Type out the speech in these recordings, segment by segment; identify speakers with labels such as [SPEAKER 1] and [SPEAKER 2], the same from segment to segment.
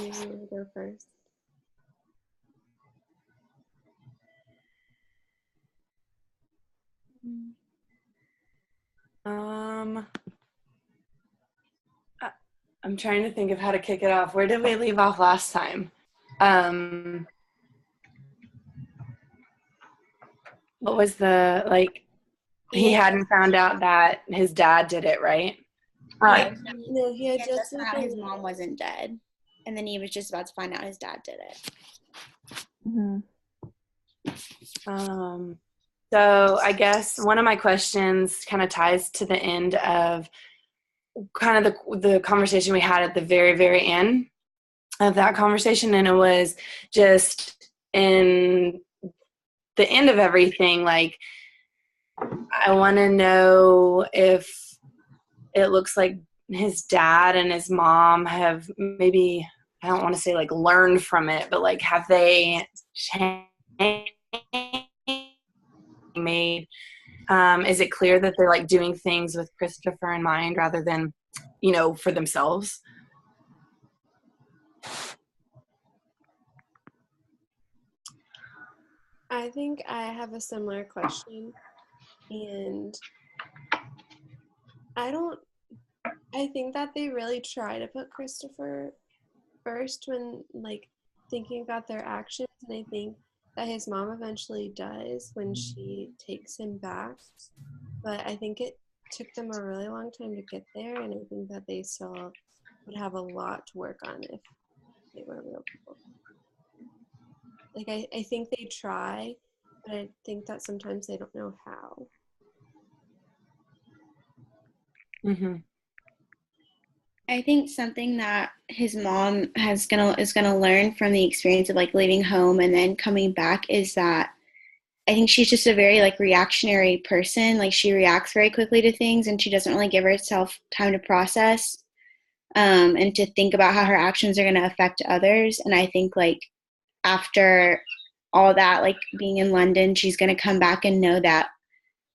[SPEAKER 1] You go first.
[SPEAKER 2] Um, I'm trying to think of how to kick it off. Where did we leave off last time? What was the, like, he hadn't found out that his dad did it, right?
[SPEAKER 1] No, he had
[SPEAKER 3] He
[SPEAKER 1] just
[SPEAKER 3] found out his mom wasn't dead, and then he was just about to find out his dad did it.
[SPEAKER 2] So I guess one of my questions kind of ties to the end of kind of the conversation we had at the very, very end of that conversation. And it was just in the end of everything, like, I want to know if it looks like his dad and his mom have maybe, I don't want to say like learned from it, but like, have they made, is it clear that they're like doing things with Christopher in mind rather than, for themselves?
[SPEAKER 1] I think I have a similar question, and I think that they really try to put Christopher first when, like, thinking about their actions, and I think that his mom eventually does when she takes him back, but I think it took them a really long time to get there, and I think that they still would have a lot to work on if they were real people. Like, I think they try, but I think that sometimes they don't know how.
[SPEAKER 2] Mm-hmm.
[SPEAKER 3] I think something that his mom is gonna learn from the experience of like leaving home and then coming back is that I think she's just a very like reactionary person. Like she reacts very quickly to things, and she doesn't really give herself time to process and to think about how her actions are going to affect others. And I think like after all that, like being in London, she's going to come back and know that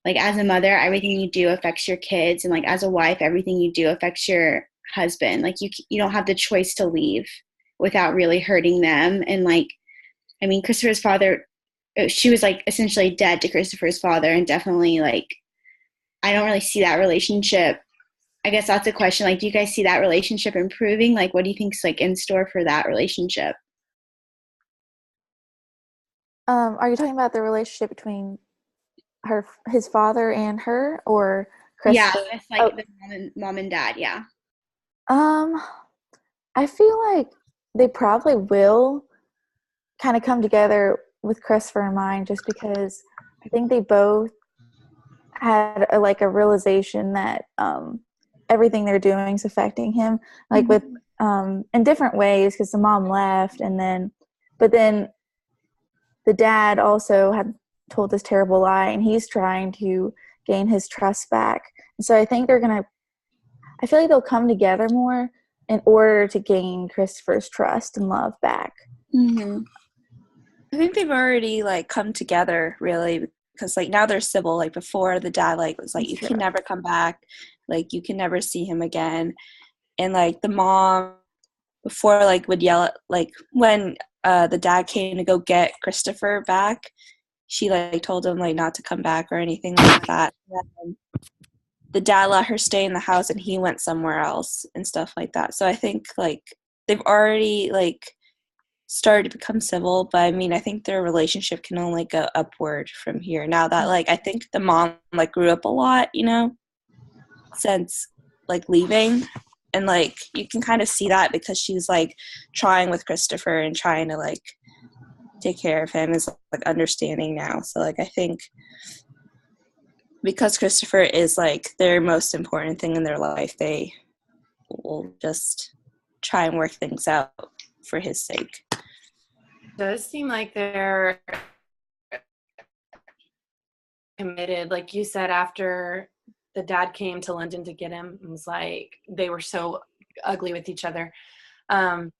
[SPEAKER 3] like as a mother, everything you do affects your kids, and like as a wife, everything you do affects your husband. Like you don't have the choice to leave without really hurting them. And like, I mean, Christopher's father, she was like essentially dead to Christopher's father, and definitely like I don't really see that relationship. I guess that's a question. Like, do you guys see that relationship improving? Like, what do you think's like in store for that relationship?
[SPEAKER 4] Are you talking about the relationship between his father and her, or
[SPEAKER 3] Yeah,
[SPEAKER 4] Christopher?
[SPEAKER 3] it's like the mom and dad. Yeah.
[SPEAKER 4] I feel like they probably will kind of come together with Christopher in mind, just because I think they both had a realization that everything they're doing is affecting him, like with in different ways, because the mom left, but then the dad also had told this terrible lie, and he's trying to gain his trust back. And so I think I feel like they'll come together more in order to gain Christopher's trust and love back.
[SPEAKER 5] Mm-hmm. I think they've already like come together really, because like now they're civil. Like before, the dad like was like,
[SPEAKER 4] That's
[SPEAKER 5] you
[SPEAKER 4] true.
[SPEAKER 5] can never come back, like you can never see him again, and like the mom before like would yell at like when the dad came to go get Christopher back, she like told him like not to come back or anything like that. And the dad let her stay in the house, and he went somewhere else and stuff like that. So I think like they've already like started to become civil, but I mean I think their relationship can only go upward from here now that like I think the mom like grew up a lot, since like leaving, and like you can kind of see that because she's like trying with Christopher and trying to like take care of him, is like understanding now. So like I think because Christopher is like their most important thing in their life, they will just try and work things out for his sake.
[SPEAKER 2] It does seem like they're committed. Like you said, after the dad came to London to get him, it was like they were so ugly with each other. And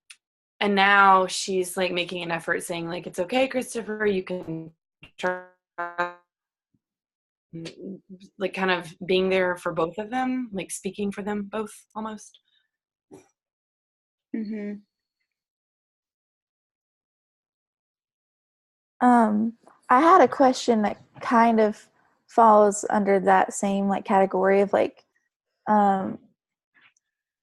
[SPEAKER 2] now she's like making an effort, saying like, it's okay, Christopher, you can try, like kind of being there for both of them, like speaking for them both almost.
[SPEAKER 3] Mm-hmm.
[SPEAKER 4] I had a question that kind of falls under that same like category of um,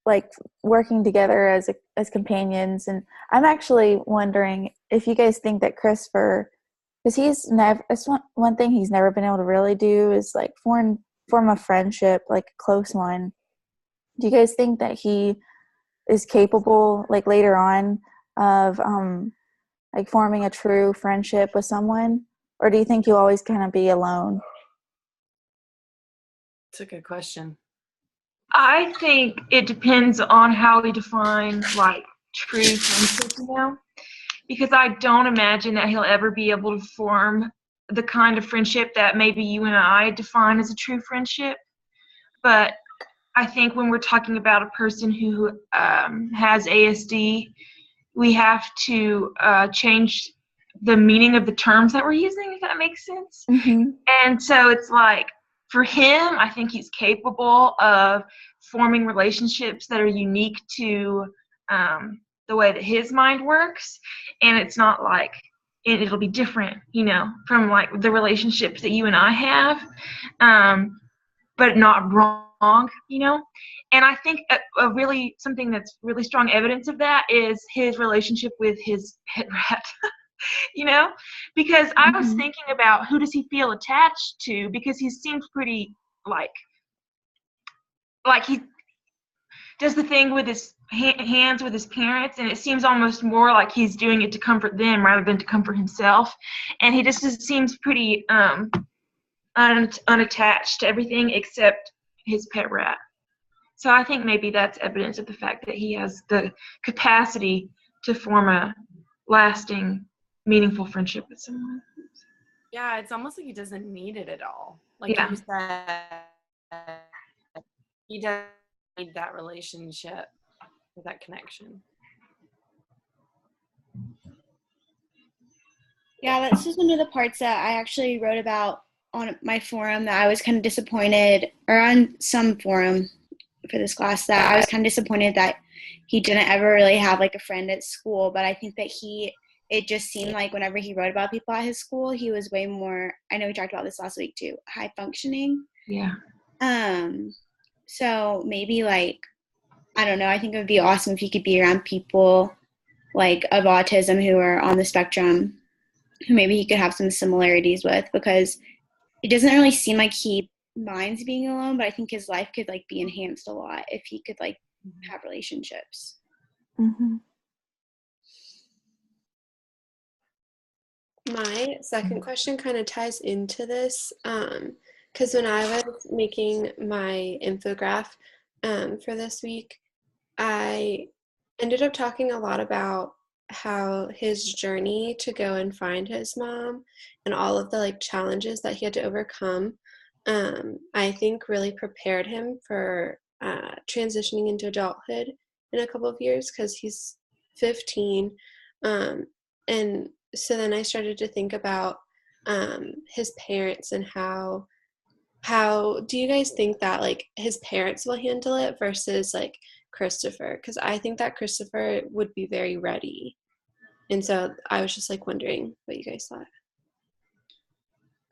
[SPEAKER 4] like working together as companions, and I'm actually wondering if you guys think that Christopher, because he's never, it's one thing he's never been able to really do is like form a friendship, like a close one. Do you guys think that he is capable, like later on, of like forming a true friendship with someone, or do you think he'll always kind of be alone?
[SPEAKER 2] It's a good question.
[SPEAKER 6] I think it depends on how we define like true friendship, because I don't imagine that he'll ever be able to form the kind of friendship that maybe you and I define as a true friendship. But I think when we're talking about a person who has ASD, we have to change the meaning of the terms that we're using, if that makes sense.
[SPEAKER 4] Mm-hmm.
[SPEAKER 6] And so it's like, for him, I think he's capable of forming relationships that are unique to the way that his mind works. And it's not like it'll be different, from like the relationships that you and I have, but not wrong, And I think a really something that's really strong evidence of that is his relationship with his pet rat. Because I was thinking about who does he feel attached to, because he seems pretty like he does the thing with his hands with his parents, and it seems almost more like he's doing it to comfort them rather than to comfort himself, and he just seems pretty unattached to everything except his pet rat. So I think maybe that's evidence of the fact that he has the capacity to form a lasting, meaningful friendship with someone.
[SPEAKER 2] Yeah, it's almost like he doesn't need it at all. Like
[SPEAKER 6] Yeah.
[SPEAKER 2] you said, he doesn't need that relationship or that connection.
[SPEAKER 3] Yeah, that's just one of the parts that I actually wrote about on my forum, that I was kind of disappointed, or on some forum for this class, that I was kind of disappointed that he didn't ever really have like a friend at school. But I think that it just seemed like whenever he wrote about people at his school, he was way more, I know we talked about this last week too, high functioning.
[SPEAKER 6] Yeah.
[SPEAKER 3] So maybe like, I don't know, I think it would be awesome if he could be around people like of autism who are on the spectrum, who maybe he could have some similarities with, because it doesn't really seem like he minds being alone, but I think his life could like be enhanced a lot if he could like have relationships.
[SPEAKER 4] Mm-hmm.
[SPEAKER 1] My second question kind of ties into this, because when I was making my infograph for this week, I ended up talking a lot about how his journey to go and find his mom and all of the like challenges that he had to overcome, I think really prepared him for transitioning into adulthood in a couple of years, because he's 15, and so then I started to think about his parents and how do you guys think that like his parents will handle it versus like Christopher? Because I think that Christopher would be very ready, and so I was just like wondering what you guys thought.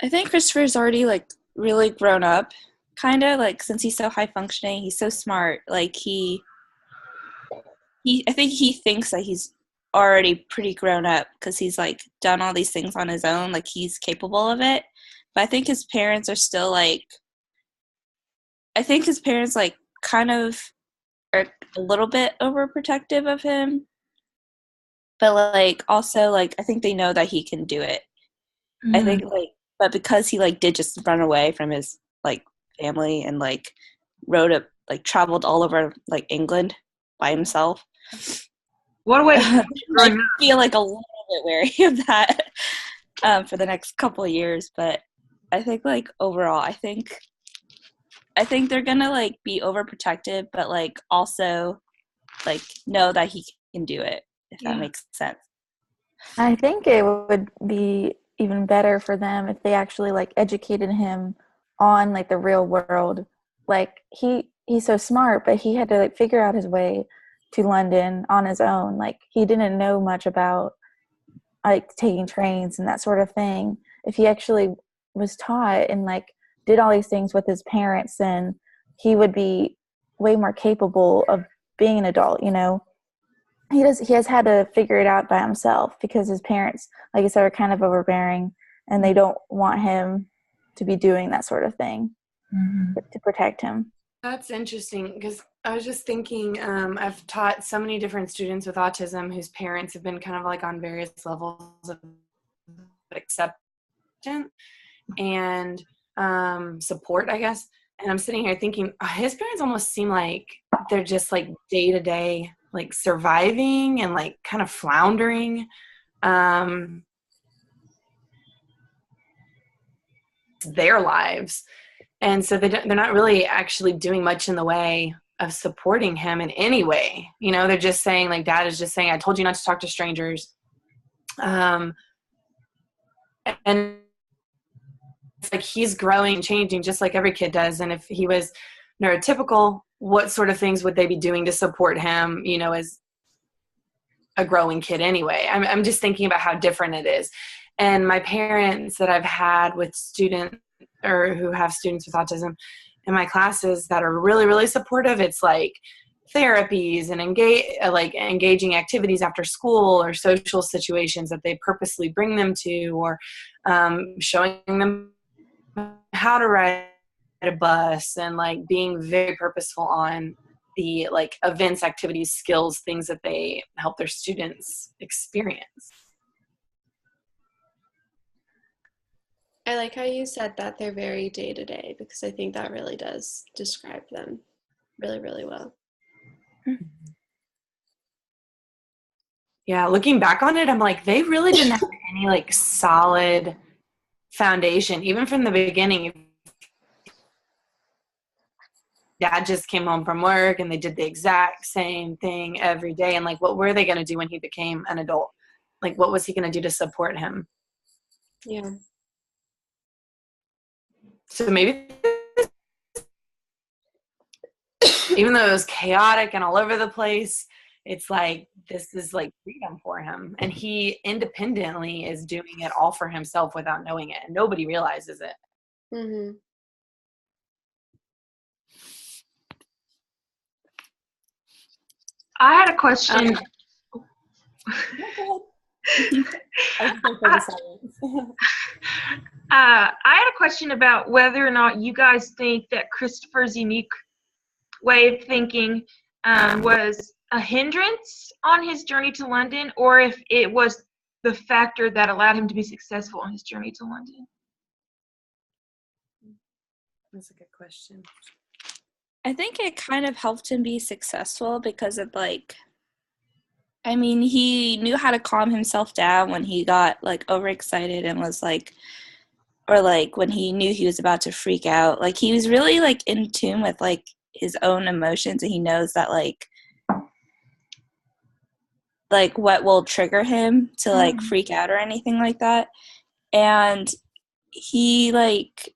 [SPEAKER 5] I think Christopher's already like really grown up, kind of like, since he's so high functioning, he's so smart. Like I think he thinks that he's already pretty grown up because he's like done all these things on his own, like he's capable of it. But I think his parents are still like, kind of are a little bit overprotective of him, but like also like I think they know that he can do it.
[SPEAKER 6] Mm-hmm.
[SPEAKER 5] I think like, but because he like did just run away from his like family and like traveled all over like England by himself.
[SPEAKER 6] What a way to
[SPEAKER 5] I feel like a little bit wary of that for the next couple of years. But I think like overall, I think they're gonna like be overprotective, but like also like know that he can do it, if that makes sense.
[SPEAKER 4] I think it would be even better for them if they actually like educated him on like the real world. Like he's so smart, but he had to like figure out his way to London on his own. Like he didn't know much about like taking trains and that sort of thing. If he actually was taught and like did all these things with his parents, then he would be way more capable of being an adult. He has had to figure it out by himself because his parents, like I said, are kind of overbearing, and they don't want him to be doing that sort of thing to protect him.
[SPEAKER 2] That's interesting, because I was just thinking, I've taught so many different students with autism whose parents have been kind of like on various levels of acceptance and support, I guess. And I'm sitting here thinking, his parents almost seem like they're just like day to day, like surviving and like kind of floundering. Their lives. And so they're not really actually doing much in the way of supporting him in any way. They're just saying, like, dad is just saying, I told you not to talk to strangers. And it's like he's growing, changing just like every kid does. And if he was neurotypical, what sort of things would they be doing to support him, as a growing kid anyway? I'm just thinking about how different it is. And my parents that I've had with students or who have students with autism in my classes that are really, really supportive, it's like therapies and engaging activities after school or social situations that they purposely bring them to, or showing them how to ride a bus, and like being very purposeful on the like events, activities, skills, things that they help their students experience.
[SPEAKER 1] I like how you said that they're very day to day, because I think that really does describe them really, really well.
[SPEAKER 2] Yeah, looking back on it, I'm like, they really didn't have any like solid foundation, even from the beginning. Dad just came home from work and they did the exact same thing every day. And like, what were they going to do when he became an adult? Like, what was he going to do to support him?
[SPEAKER 1] Yeah.
[SPEAKER 2] So maybe, even though it was chaotic and all over the place, it's like, this is like freedom for him. And he independently is doing it all for himself without knowing it. And nobody realizes it.
[SPEAKER 1] Mm-hmm.
[SPEAKER 6] I had a question. I had a question about whether or not you guys think that Christopher's unique way of thinking was a hindrance on his journey to London, or if it was the factor that allowed him to be successful on his journey to London.
[SPEAKER 2] That's a good question.
[SPEAKER 5] I think it kind of helped him be successful because of like, I mean, he knew how to calm himself down when he got like overexcited and was like, or like when he knew he was about to freak out. Like he was really like in tune with like his own emotions, and he knows that like what will trigger him to like freak out or anything like that. And he like,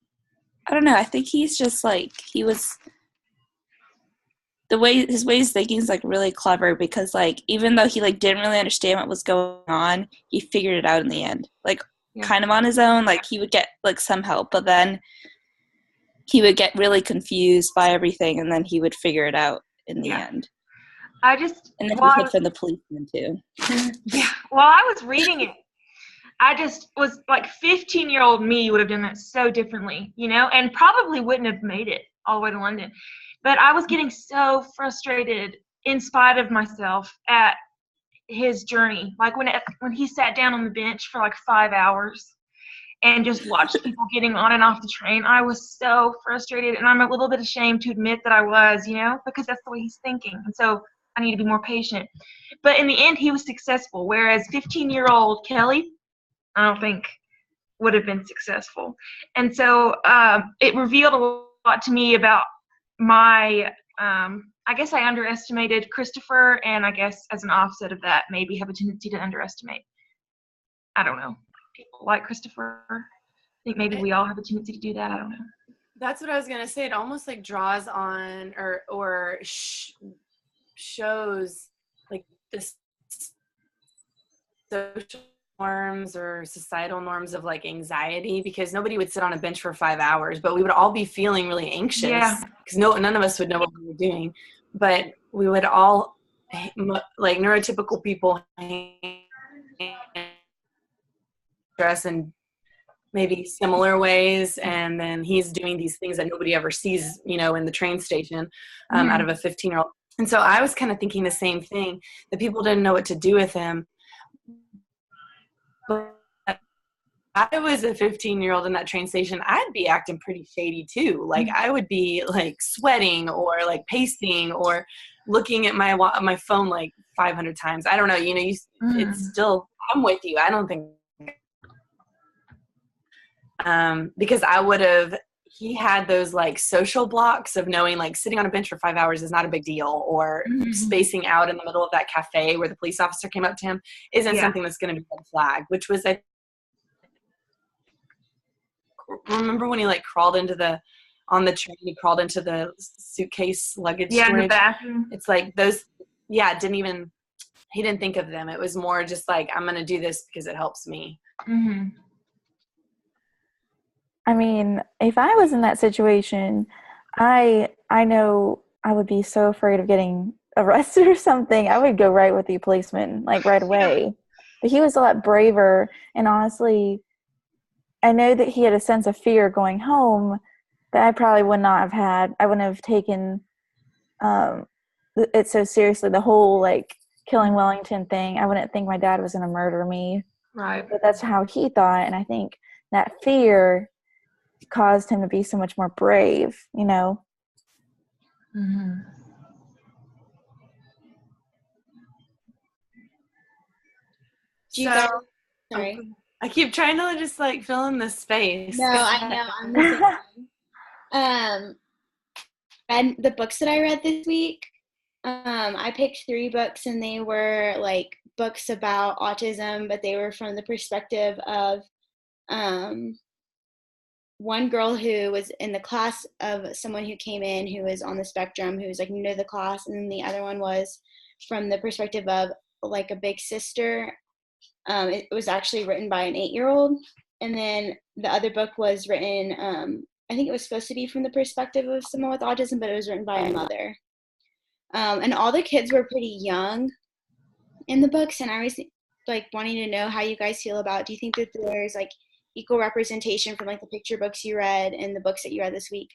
[SPEAKER 5] I don't know, I think he's just like, he was, his ways of thinking is like really clever, because like even though he like didn't really understand what was going on, he figured it out in the end, like kind of on his own. Like he would get like some help, but then he would get really confused by everything, and then he would figure it out in the end. And then he hid from the policeman too.
[SPEAKER 6] Yeah, while I was reading it, I just was like, 15-year-old me would have done that so differently, and probably wouldn't have made it all the way to London. But I was getting so frustrated in spite of myself at his journey. Like when he sat down on the bench for like 5 hours and just watched people getting on and off the train, I was so frustrated. And I'm a little bit ashamed to admit that I was, because that's the way he's thinking. And so I need to be more patient. But in the end, he was successful. Whereas 15-year-old Kelly, I don't think would have been successful. And so it revealed a lot to me about my, I guess I underestimated Christopher, and I guess as an offset of that, maybe have a tendency to underestimate, I don't know, people like Christopher. I think maybe we all have a tendency to do that. I don't know.
[SPEAKER 2] That's what I was going to say. It almost like draws on or shows like this social norms or societal norms of like anxiety, because nobody would sit on a bench for 5 hours, but we would all be feeling really anxious because none of us would know what we were doing, but we would all, like neurotypical people, stress in maybe similar ways, and then he's doing these things that nobody ever sees, you know, in the train station, out of a 15-year-old. And so I was kind of thinking the same thing, that people didn't know what to do with him. But I was a 15-year-old in that train station, I'd be acting pretty shady too. Like I would be like sweating or like pacing or looking at my phone like 500 times. I don't know, you know, it's still, I'm with you. I don't think, because he had those like social blocks of knowing like sitting on a bench for 5 hours is not a big deal, or spacing out in the middle of that cafe where the police officer came up to him isn't something that's going to be a red flag, which was, I remember when he like on the train, he crawled into the suitcase luggage storage.
[SPEAKER 6] The bathroom.
[SPEAKER 2] It's like those, he didn't think of them. It was more just like, I'm going to do this because it helps me.
[SPEAKER 4] I mean, if I was in that situation, I know I would be so afraid of getting arrested or something. I would go right with the policeman, like right away. But he was a lot braver, and honestly, I know that he had a sense of fear going home that I probably would not have had. I wouldn't have taken it so seriously, the whole like killing Wellington thing. I wouldn't think my dad was going to murder me.
[SPEAKER 6] Right.
[SPEAKER 4] But that's how he thought, and I think that fear caused him to be so much more brave, you know?
[SPEAKER 3] Sorry.
[SPEAKER 2] I keep trying to just like fill in the space.
[SPEAKER 3] No, I know. I'm the same. And the books that I read this week, I picked 3 books, and they were like books about autism, but they were from the perspective of one girl who was in the class of someone who came in who was on the spectrum, who was like new to the class, and then the other one was from the perspective of like a big sister. It was actually written by an 8-year-old, and then the other book was written, I think it was supposed to be from the perspective of someone with autism, but it was written by a mother. And all the kids were pretty young in the books, and I was like wanting to know how you guys feel about, do you think that there's like equal representation from like the picture books you read and the books that you read this week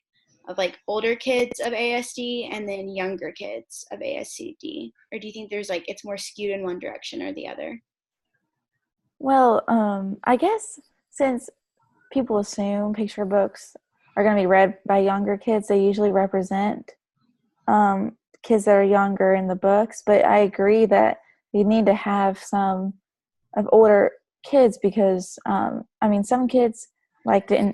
[SPEAKER 3] of like older kids of ASD and then younger kids of ASCD? Or do you think there's like, it's more skewed in one direction or the other?
[SPEAKER 4] Well, I guess since people assume picture books are going to be read by younger kids, they usually represent kids that are younger in the books. But I agree that you need to have some of older kids because, I mean, some kids like to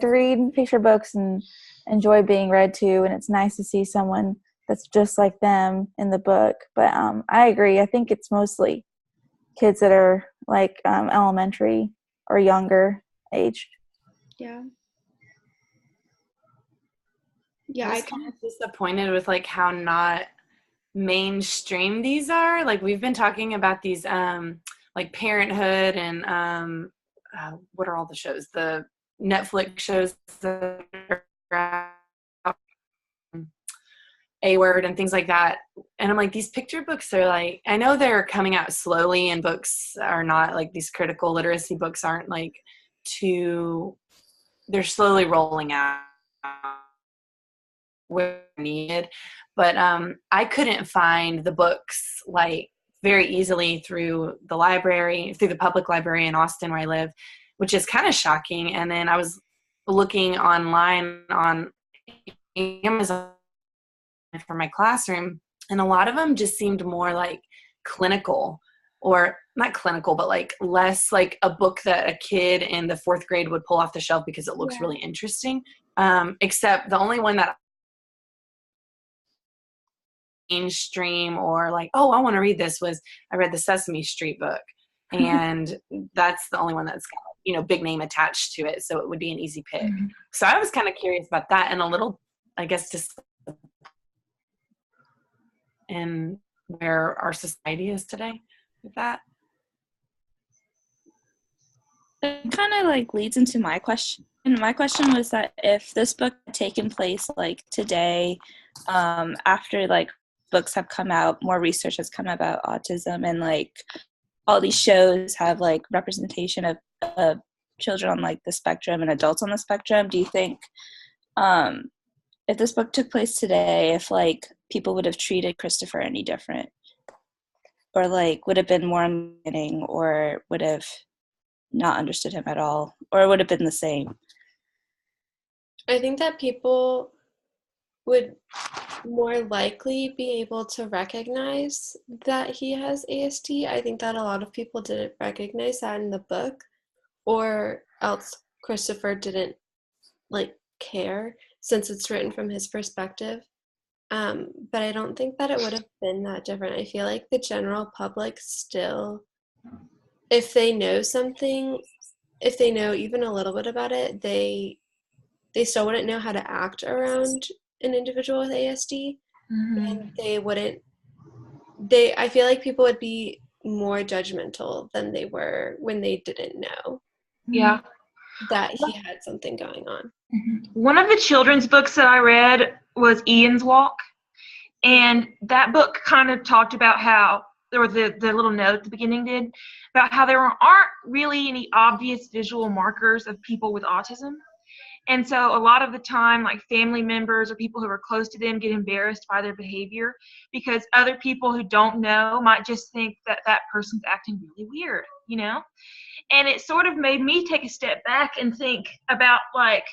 [SPEAKER 4] read picture books and enjoy being read to, and it's nice to see someone that's just like them in the book. But I agree. I think it's mostly kids that are like elementary or younger age.
[SPEAKER 3] Yeah,
[SPEAKER 2] I was kind of disappointed with like how not mainstream these are. Like we've been talking about these like Parenthood and what are all the shows? The Netflix shows that are A-Word and things like that. And I'm like, these picture books are like, I know they're coming out slowly, and books are not like, these critical literacy books aren't like they're slowly rolling out where needed. But I couldn't find the books like very easily through the public library in Austin where I live, which is kind of shocking. And then I was looking online on Amazon for my classroom, and a lot of them just seemed more like clinical, or not clinical, but like less like a book that a kid in the 4th grade would pull off the shelf because it looks really interesting. Except the only one that mainstream or like, oh, I want to read this, was I read the Sesame Street book, and that's the only one that's got, you know, big name attached to it, so it would be an easy pick. So I was kind of curious about that, and a little, I guess, just and where our society is today with that.
[SPEAKER 5] It kind of like leads into my question. And my question was that if this book had taken place like today, after like books have come out, more research has come about autism, and like all these shows have like representation of children on like the spectrum and adults on the spectrum, do you think if this book took place today, if like people would have treated Christopher any different, or like would have been more understanding, or would have not understood him at all, or would have been the same?
[SPEAKER 1] I think that people would more likely be able to recognize that he has ASD. I think that a lot of people didn't recognize that in the book, or else Christopher didn't like care since it's written from his perspective. But I don't think that it would have been that different. I feel like the general public still, if they know something, if they know even a little bit about it, they still wouldn't know how to act around an individual with ASD. And they wouldn't, I feel like people would be more judgmental than they were when they didn't know
[SPEAKER 6] Yeah.
[SPEAKER 1] that he had something going on.
[SPEAKER 6] One of the children's books that I read was Ian's Walk, and that book kind of talked about how, or the little note at the beginning did, about how there aren't really any obvious visual markers of people with autism. And so a lot of the time, like family members or people who are close to them get embarrassed by their behavior because other people who don't know might just think that that person's acting really weird, you know? And it sort of made me take a step back and think about like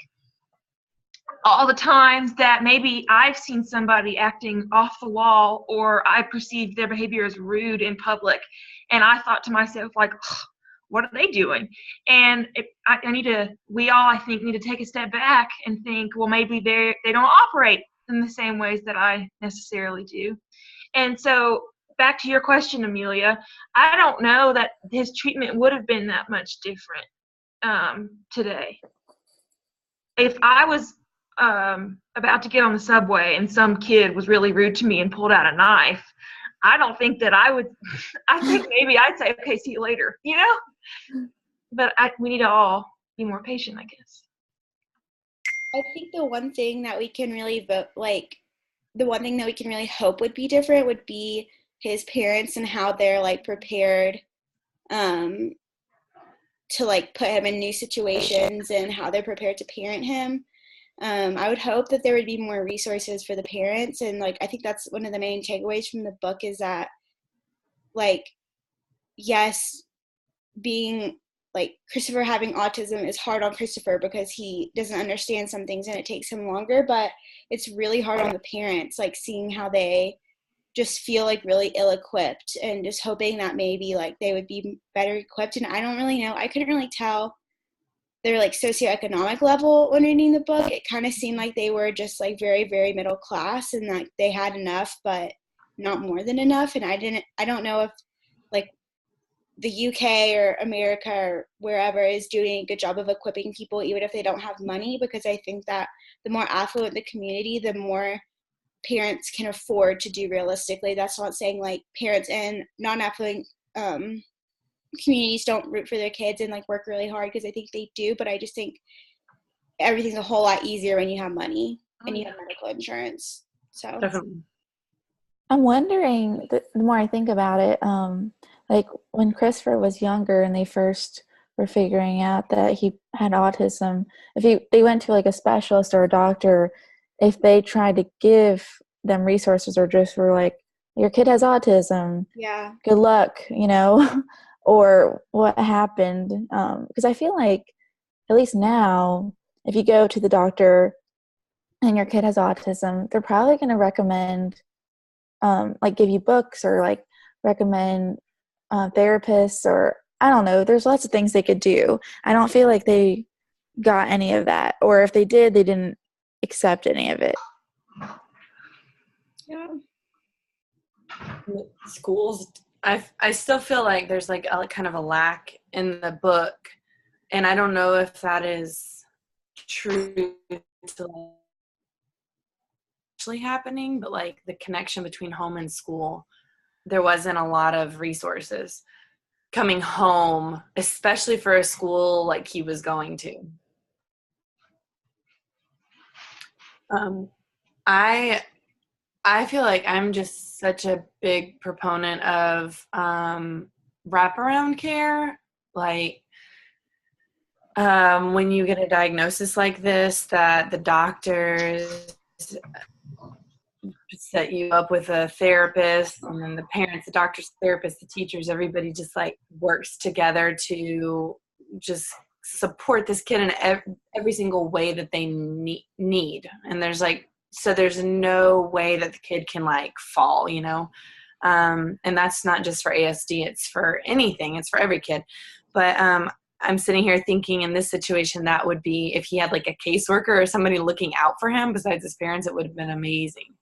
[SPEAKER 6] all the times that maybe I've seen somebody acting off the wall, or I perceived their behavior as rude in public. And I thought to myself, like, what are they doing? And we all, I think, need to take a step back and think, well, maybe they don't operate in the same ways that I necessarily do. And so back to your question, Amelia, I don't know that his treatment would have been that much different today. If I was about to get on the subway and some kid was really rude to me and pulled out a knife, I don't think that I would, I think maybe I'd say, okay, see you later, you know? But we need to all be more patient, I guess.
[SPEAKER 3] I think the one thing that we can really the one thing that we can really hope would be different would be his parents and how they're like prepared to like put him in new situations and how they're prepared to parent him. I would hope that there would be more resources for the parents, and like I think that's one of the main takeaways from the book is that like yes, being like Christopher having autism is hard on Christopher because he doesn't understand some things and it takes him longer, but it's really hard on the parents, like seeing how they just feel like really ill-equipped and just hoping that maybe like they would be better equipped. And I don't really know, I couldn't really tell their like socioeconomic level when reading the book. It kind of seemed like they were just like very, very middle class and like they had enough but not more than enough. And I don't know if like the UK or America or wherever is doing a good job of equipping people even if they don't have money, because I think that the more affluent the community, the more parents can afford to do realistically. That's not saying like parents in non-affluent communities don't root for their kids and like work really hard, because I think they do, but I just think everything's a whole lot easier when you have money and you have medical insurance. So
[SPEAKER 2] Definitely.
[SPEAKER 4] I'm wondering, the more I think about it, like when Christopher was younger and they first were figuring out that he had autism, if they went to like a specialist or a doctor, if they tried to give them resources or just were like, your kid has autism,
[SPEAKER 3] yeah,
[SPEAKER 4] good luck, you know, or what happened. Because I feel like, at least now, if you go to the doctor and your kid has autism, they're probably going to recommend, like give you books or like recommend therapists, or I don't know, there's lots of things they could do. I don't feel like they got any of that, or if they did, they didn't accept any of it.
[SPEAKER 3] yeah.
[SPEAKER 2] Schools, I still feel like there's like a kind of a lack in the book, and I don't know if that is true to actually happening, but like the connection between home and school, there wasn't a lot of resources. coming home, especially for a school like he was going to. I feel like I'm just such a big proponent of wraparound care. Like when you get a diagnosis like this, that the doctors set you up with a therapist, and then the parents, the doctors, the therapists, the teachers, everybody just like works together to just support this kid in every single way that they need. And there's no way that the kid can like fall, you know? And that's not just for ASD, it's for anything. It's for every kid. But I'm sitting here thinking in this situation, that would be if he had like a caseworker or somebody looking out for him besides his parents, it would have been amazing.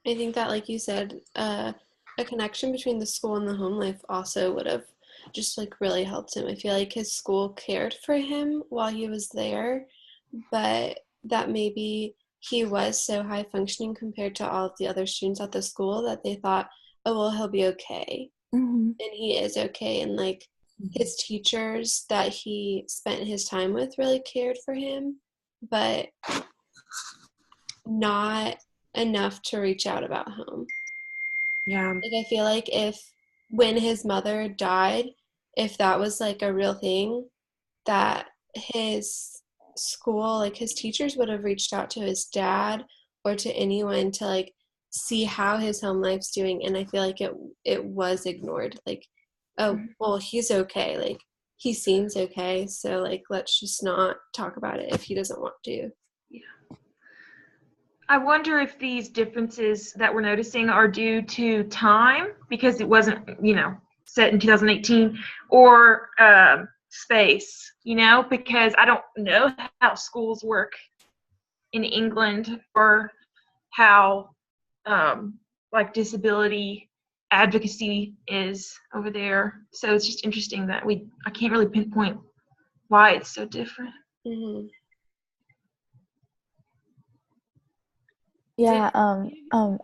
[SPEAKER 1] I think that, like you said, a connection between the school and the home life also would have just like really helped him. I feel like his school cared for him while he was there, but that maybe he was so high functioning compared to all of the other students at the school that they thought, oh, well, he'll be okay.
[SPEAKER 4] Mm-hmm.
[SPEAKER 1] And he is okay. And like his teachers that he spent his time with really cared for him, but not enough to reach out about home.
[SPEAKER 2] Yeah.
[SPEAKER 1] Like I feel like when his mother died, if that was like a real thing, that his school, like his teachers would have reached out to his dad or to anyone to like see how his home life's doing. And I feel like it was ignored. Like, oh, well, he's okay. Like he seems okay. So like, let's just not talk about it if he doesn't want to.
[SPEAKER 6] I wonder if these differences that we're noticing are due to time, because it wasn't, set in 2018, or space, because I don't know how schools work in England, or how like disability advocacy is over there. So it's just interesting that I can't really pinpoint why it's so different.
[SPEAKER 1] Mm-hmm.
[SPEAKER 4] Yeah,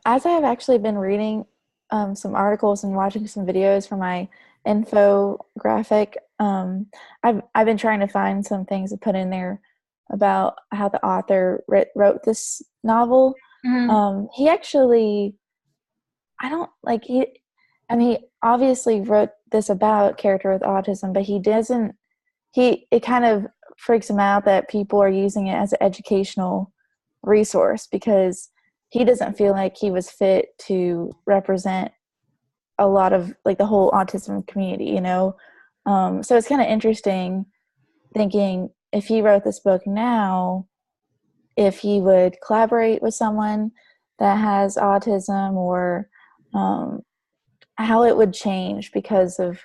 [SPEAKER 4] as I have actually been reading some articles and watching some videos for my infographic, I've been trying to find some things to put in there about how the author wrote this novel.
[SPEAKER 6] Mm-hmm.
[SPEAKER 4] He actually, he obviously wrote this about a character with autism, but it kind of freaks him out that people are using it as an educational resource, because he doesn't feel like he was fit to represent a lot of like the whole autism community, so it's kind of interesting thinking if he wrote this book now, if he would collaborate with someone that has autism, or how it would change because of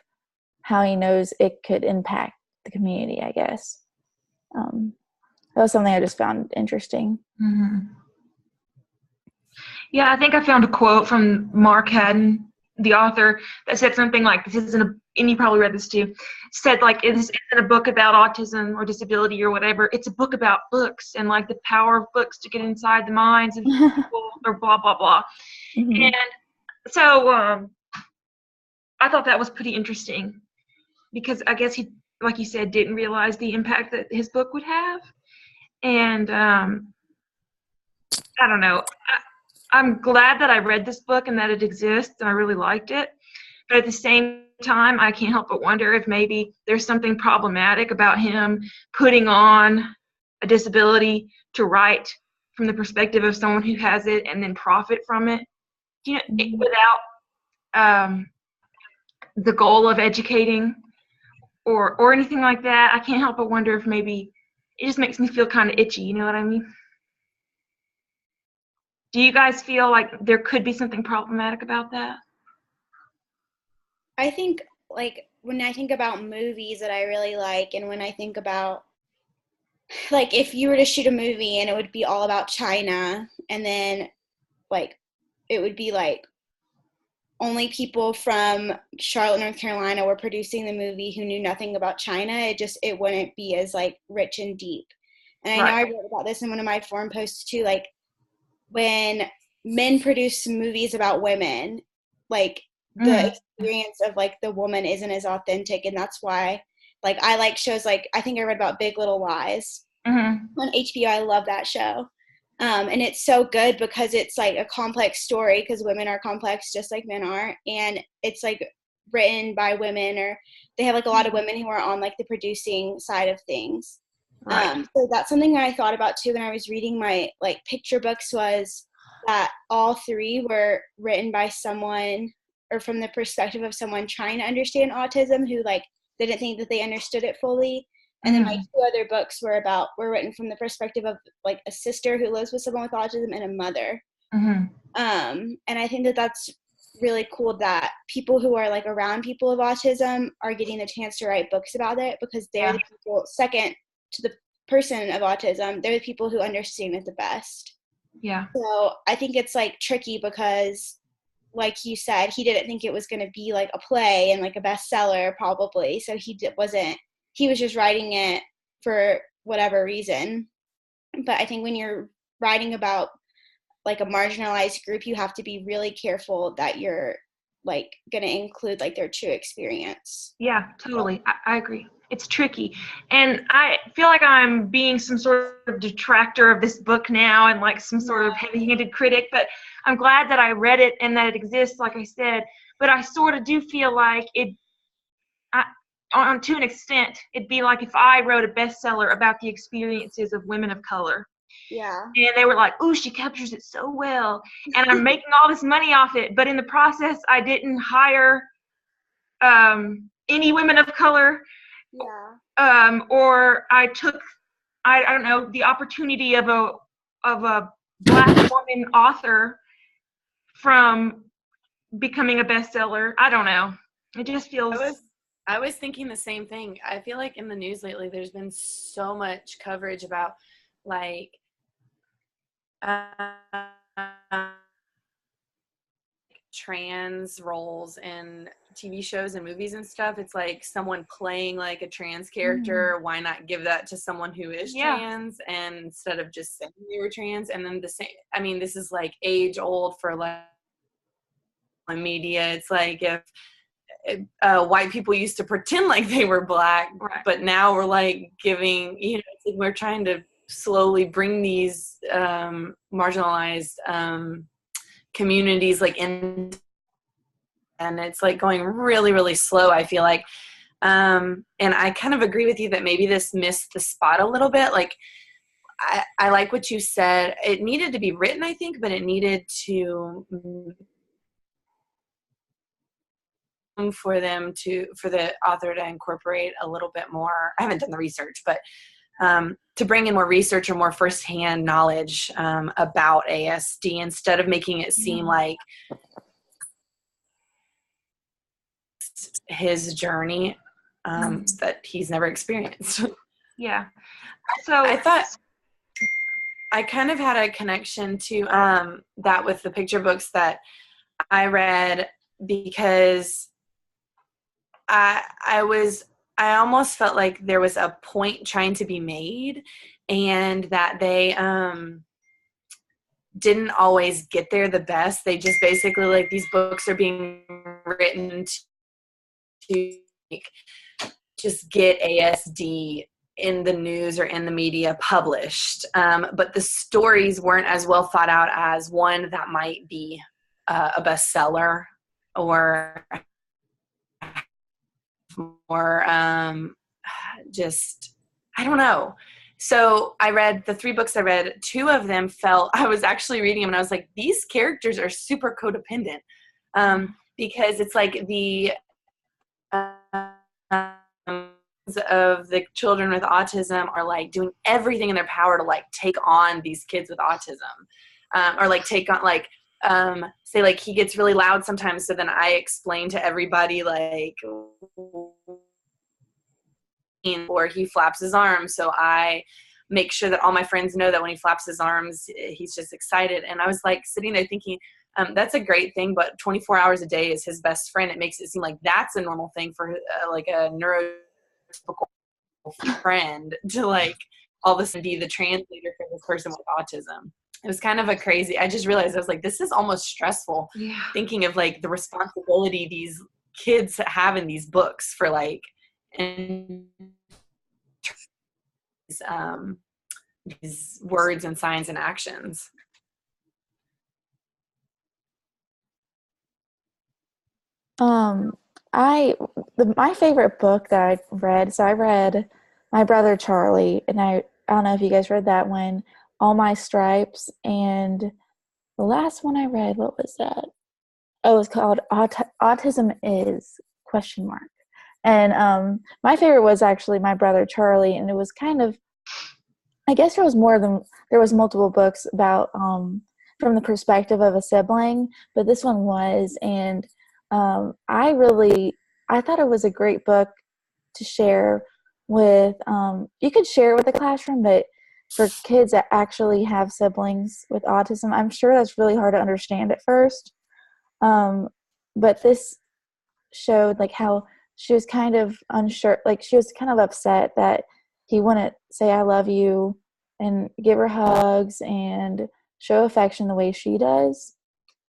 [SPEAKER 4] how he knows it could impact the community, I guess. That was something I just found interesting.
[SPEAKER 6] Mm-hmm. Yeah, I think I found a quote from Mark Haddon, the author, that said something like, this isn't and you probably read this too, said like, it isn't a book about autism or disability or whatever, it's a book about books and like the power of books to get inside the minds of people, or blah, blah, blah. Mm-hmm. And so I thought that was pretty interesting, because I guess he, like you said, didn't realize the impact that his book would have. And I don't know. I'm glad that I read this book and that it exists, and I really liked it. But at the same time, I can't help but wonder if maybe there's something problematic about him putting on a disability to write from the perspective of someone who has it and then profit from it, without the goal of educating or anything like that. I can't help but wonder if maybe it just makes me feel kind of itchy, you know what I mean? Do you guys feel like there could be something problematic about that?
[SPEAKER 3] I think, like, when I think about movies that I really like, and when I think about, like, if you were to shoot a movie and it would be all about China, and then, like, it would be, like, only people from Charlotte, North Carolina were producing the movie who knew nothing about China, it wouldn't be as, like, rich and deep. And I know I wrote about this in one of my forum posts, too, like, when men produce movies about women, like the experience of like the woman isn't as authentic, and that's why like I like shows like I think I read about Big Little Lies on HBO. I love that show. And it's so good because it's like a complex story because women are complex just like men are, and it's like written by women, or they have like a lot of women who are on like the producing side of things.
[SPEAKER 6] Right.
[SPEAKER 3] So that's something that I thought about too when I was reading my like picture books, was that all three were written by someone or from the perspective of someone trying to understand autism who like didn't think that they understood it fully. And then my two other books were written from the perspective of like a sister who lives with someone with autism and a mother. And I think that that's really cool that people who are like around people of autism are getting the chance to write books about it, because they're the people, second to the person of autism, they're the people who understand it the best.
[SPEAKER 6] Yeah.
[SPEAKER 3] So I think it's like tricky because, like you said, he didn't think it was going to be like a play and like a bestseller probably. So he was just writing it for whatever reason. But I think when you're writing about like a marginalized group, you have to be really careful that you're like going to include like their true experience.
[SPEAKER 6] Yeah, totally. I agree. It's tricky. And I feel like I'm being some sort of detractor of this book now and like some sort of heavy-handed critic, but I'm glad that I read it and that it exists, like I said. But I sort of do feel like to an extent, it'd be like if I wrote a bestseller about the experiences of women of color.
[SPEAKER 3] Yeah.
[SPEAKER 6] And they were like, "Ooh, she captures it so well. And I'm making all this money off it." But in the process, I didn't hire any women of color.
[SPEAKER 3] Yeah.
[SPEAKER 6] Or I took, I don't know, the opportunity of a Black woman author from becoming a bestseller. I don't know. It just feels.
[SPEAKER 2] I was thinking the same thing. I feel like in the news lately, there's been so much coverage about like trans roles in TV shows and movies and stuff. It's like someone playing like a trans character. Why not give that to someone who is trans, and instead of just saying they were trans? And then the same, I mean, this is like age old for like media. It's like if white people used to pretend like they were Black, but now we're like giving, it's like we're trying to slowly bring these marginalized communities like in, and it's like going really, really slow, I feel like. And I kind of agree with you that maybe this missed the spot a little bit. Like, I like what you said. It needed to be written, I think, but it needed to for the author to incorporate a little bit more. I haven't done the research, but to bring in more research or more firsthand knowledge about ASD, instead of making it seem like his journey that he's never experienced.
[SPEAKER 6] Yeah. So
[SPEAKER 2] I thought I kind of had a connection to that with the picture books that I read, because I almost felt like there was a point trying to be made, and that they didn't always get there the best. They just basically, like, these books are being written to just get ASD in the news or in the media published. But the stories weren't as well thought out as one that might be a bestseller or more just, I don't know. So I read the 3 books I read. 2 of them I was actually reading them and I was like, these characters are super codependent, because it's like the of the children with autism are like doing everything in their power to like take on these kids with autism, or like take on like say like he gets really loud sometimes, so then I explain to everybody like, or he flaps his arms, so I make sure that all my friends know that when he flaps his arms he's just excited. And I was like sitting there thinking, that's a great thing, but 24 hours a day is his best friend. It makes it seem like that's a normal thing for like a neurotypical friend to like all of a sudden be the translator for this person with autism. it was kind of a crazy, I just realized, I was like, this is almost stressful,
[SPEAKER 6] Yeah.
[SPEAKER 2] thinking of like the responsibility these kids have in these books for like, and these words and signs and actions.
[SPEAKER 4] Um, my favorite book that I read, so I read My Brother Charlie, and I don't know if you guys read that one, All My Stripes, and the last one I read, what was that? Oh, it was called Autism Is question mark. And my favorite was actually My Brother Charlie, and it was kind of, I guess there was multiple books about from the perspective of a sibling, but this one was, and I thought it was a great book to share with. You could share it with the classroom, but for kids that actually have siblings with autism, I'm sure that's really hard to understand at first. But this showed like how she was kind of unsure, like she was kind of upset that he wouldn't say I love you and give her hugs and show affection the way she does.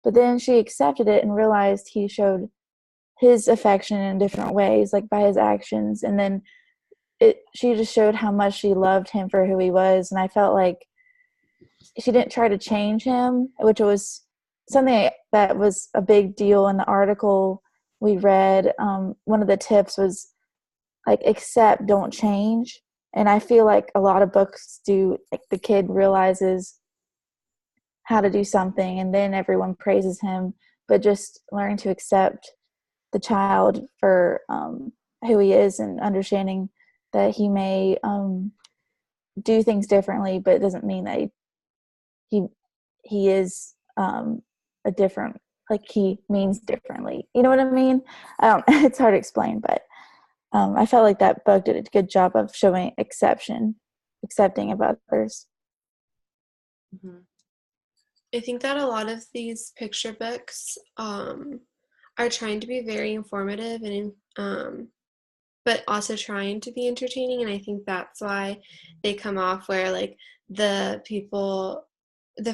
[SPEAKER 4] But then she accepted it and realized he showed his affection in different ways, like by his actions. And then she just showed how much she loved him for who he was. And I felt like she didn't try to change him, which was something that was a big deal in the article we read. One of the tips was like accept, don't change. And I feel like a lot of books do, like the kid realizes how to do something and then everyone praises him, but just learning to accept the child for who he is and understanding that he may do things differently, but it doesn't mean that he is a different, like he means differently. You know what I mean? It's hard to explain, but I felt like that book did a good job of showing accepting of others.
[SPEAKER 2] Mm-hmm.
[SPEAKER 1] I think that a lot of these picture books are trying to be very informative and but also trying to be entertaining, and I think that's why they come off where like the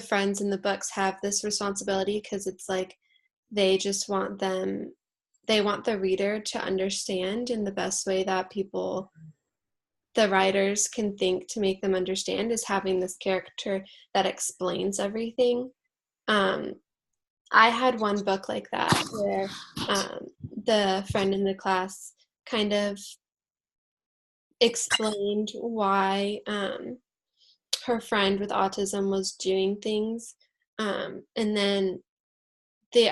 [SPEAKER 1] friends in the books have this responsibility, because it's like they just want the reader to understand in the best way that the writers can think to make them understand, is having this character that explains everything. I had one book like that where the friend in the class kind of explained why her friend with autism was doing things. And then the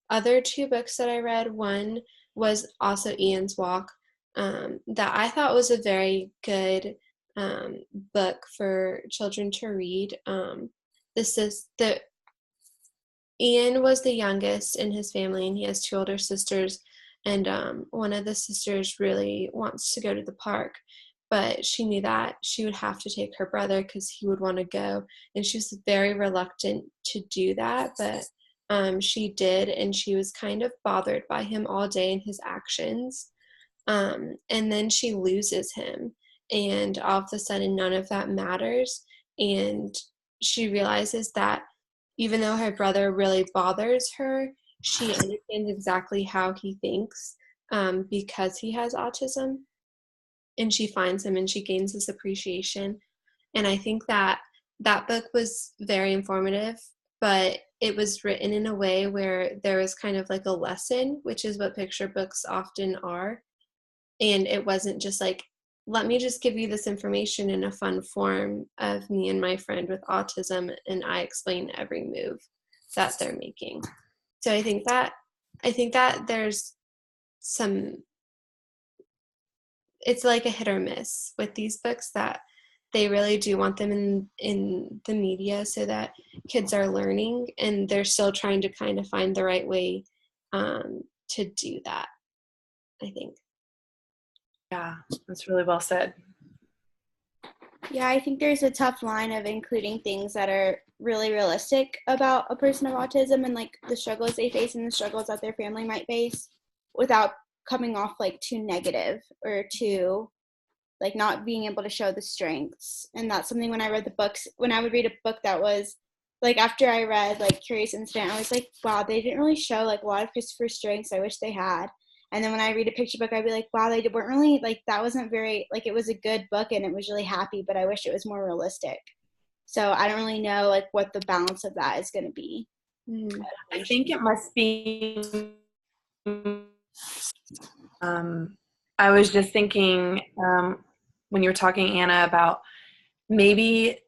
[SPEAKER 1] other two books that I read, one was also Ian's Walk, that I thought was a very good book for children to read. Ian was the youngest in his family, and he has two older sisters. And one of the sisters really wants to go to the park, but she knew that she would have to take her brother because he would want to go. And she was very reluctant to do that, but she did, and she was kind of bothered by him all day and his actions. And then she loses him, and all of a sudden none of that matters. And she realizes that even though her brother really bothers her, she understands exactly how he thinks because he has autism. And she finds him and she gains this appreciation. And I think that that book was very informative, but it was written in a way where there was kind of like a lesson, which is what picture books often are. And it wasn't just like, let me just give you this information in a fun form of me and my friend with autism, and I explain every move that they're making. So I think that there's some, it's like a hit or miss with these books, that they really do want them in the media so that kids are learning, and they're still trying to kind of find the right way to do that, I think.
[SPEAKER 2] Yeah, that's really well said.
[SPEAKER 3] Yeah, I think there's a tough line of including things that are really realistic about a person of autism and like the struggles they face and the struggles that their family might face, without coming off like too negative or too like not being able to show the strengths. And that's something when I read the books, when I would read a book that was like after I read like Curious Incident, I was like, wow, they didn't really show like a lot of Christopher's strengths. I wish they had. And then when I read a picture book, I'd be like, wow, they weren't really like, that wasn't very, like, it was a good book and it was really happy, but I wish it was more realistic. So I don't really know like what the balance of that is going to be.
[SPEAKER 2] I think it must be, I was just thinking when you were talking, Anna, about maybe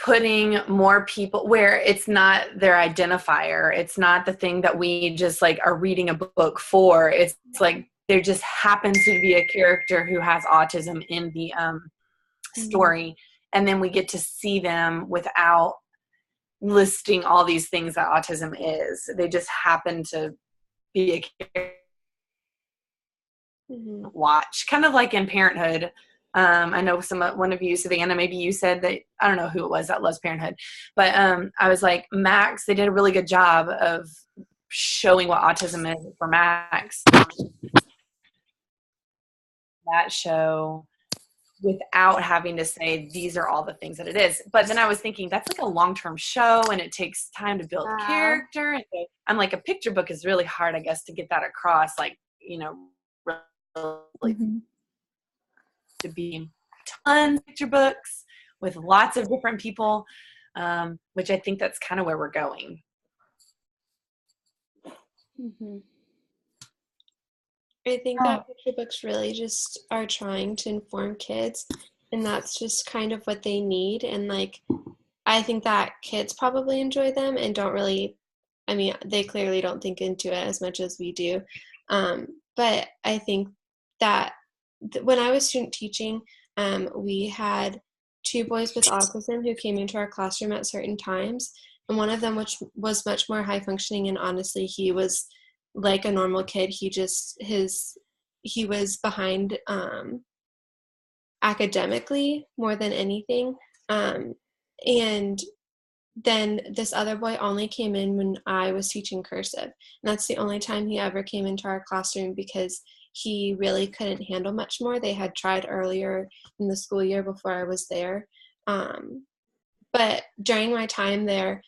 [SPEAKER 2] putting more people where it's not their identifier. It's not the thing that we just like are reading a book for. It's like there just happens to be a character who has autism in the story. And then we get to see them without listing all these things that autism is. They just happen to be a character. Watch, kind of like in Parenthood. I know one of you, Savannah, maybe you said that, I don't know who it was that loves Parenthood, but I was like, Max, they did a really good job of showing what autism is for Max. That show, without having to say these are all the things that it is. But then I was thinking that's like a long-term show and it takes time to build character. And I'm like, a picture book is really hard, I guess, to get that across, like, you know, really to be tons of picture books with lots of different people, which I think that's kind of where we're going.
[SPEAKER 1] I think that picture books really just are trying to inform kids, and that's just kind of what they need. And like, I think that kids probably enjoy them and don't really, I mean, they clearly don't think into it as much as we do. But I think that when I was student teaching, we had 2 boys with autism who came into our classroom at certain times, and one of them, which was much more high functioning, and honestly, he was like a normal kid. He was behind academically more than anything, and then this other boy only came in when I was teaching cursive, and that's the only time he ever came into our classroom because he really couldn't handle much more. They had tried earlier in the school year before I was there, but during my time there,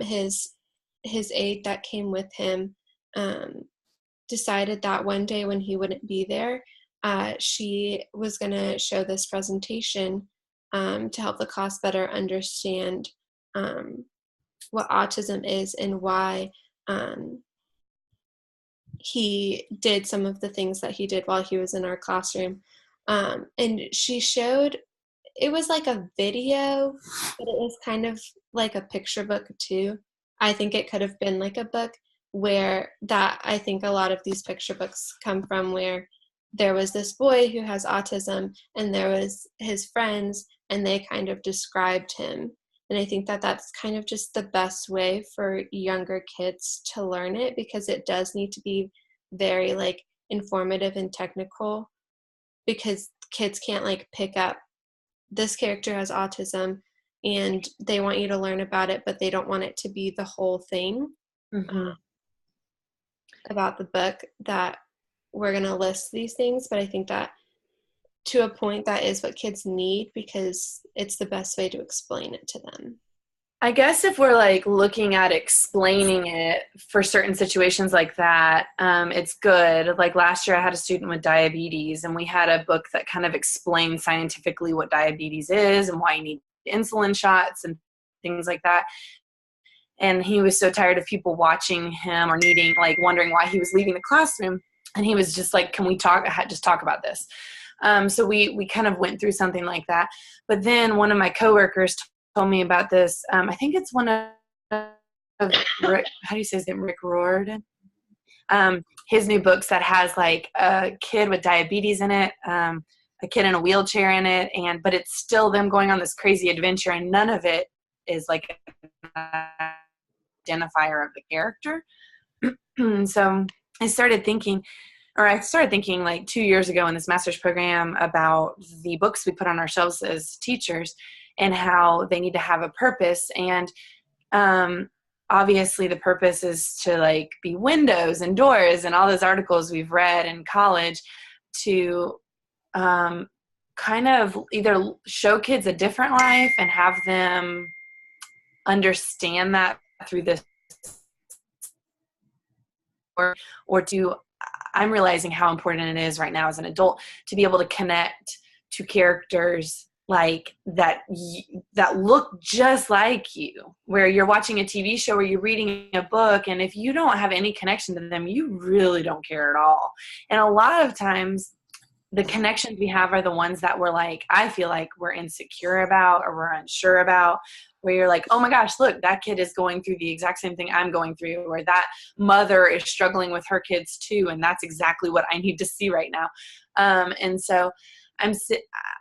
[SPEAKER 1] his aide that came with him decided that one day when he wouldn't be there, she was going to show this presentation to help the class better understand what autism is and why he did some of the things that he did while he was in our classroom. And she showed, it was like a video, but it was kind of like a picture book too. I think it could have been like a book, where that I think a lot of these picture books come from, where there was this boy who has autism and there was his friends and they kind of described him. And I think that that's kind of just the best way for younger kids to learn it, because it does need to be very like informative and technical, because kids can't like pick up this character has autism and they want you to learn about it, but they don't want it to be the whole thing. About the book that we're going to list these things. But I think that to a point that is what kids need, because it's the best way to explain it to them.
[SPEAKER 2] I guess if we're like looking at explaining it for certain situations like that, it's good. Like last year I had a student with diabetes and we had a book that kind of explained scientifically what diabetes is and why you need insulin shots and things like that. And he was so tired of people watching him or needing, like wondering why he was leaving the classroom. And he was just like, can we just talk about this? So we kind of went through something like that. But then one of my coworkers told me about this. I think it's one of Rick, how do you say his name? Rick Riordan. His new books that has like a kid with diabetes in it, a kid in a wheelchair in it, but it's still them going on this crazy adventure, and none of it is like an identifier of the character. So I started thinking like 2 years ago in this master's program about the books we put on our shelves as teachers and how they need to have a purpose. And obviously the purpose is to like be windows and doors and all those articles we've read in college to kind of either show kids a different life and have them understand that through this, or to, I'm realizing how important it is right now as an adult to be able to connect to characters like that that look just like you, where you're watching a TV show or you're reading a book, and if you don't have any connection to them, you really don't care at all. And a lot of times the connections we have are the ones that we're like, I feel like we're insecure about or we're unsure about, where you're like, oh my gosh, look, that kid is going through the exact same thing I'm going through, or that mother is struggling with her kids too, and that's exactly what I need to see right now. And so